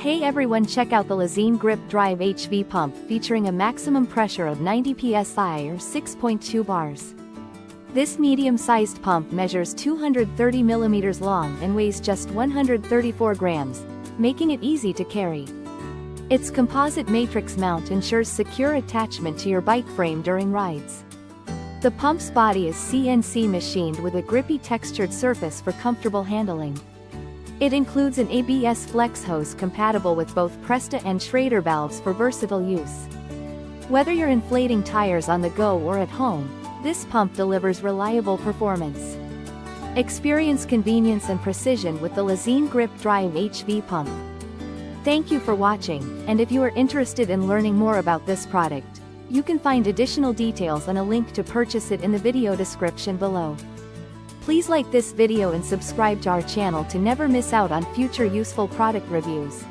Hey everyone, check out the Lezyne Grip Drive HV pump featuring a maximum pressure of 90 psi or 6.2 bars. This medium-sized pump measures 230 mm long and weighs just 134 grams, making it easy to carry. Its composite matrix mount ensures secure attachment to your bike frame during rides. The pump's body is CNC machined with a grippy textured surface for comfortable handling. It includes an ABS flex hose compatible with both Presta and Schrader valves for versatile use. Whether you're inflating tires on the go or at home, this pump delivers reliable performance. Experience convenience and precision with the Lezyne Grip Drive HV pump. Thank you for watching, and if you are interested in learning more about this product, you can find additional details and a link to purchase it in the video description below. Please like this video and subscribe to our channel to never miss out on future useful product reviews.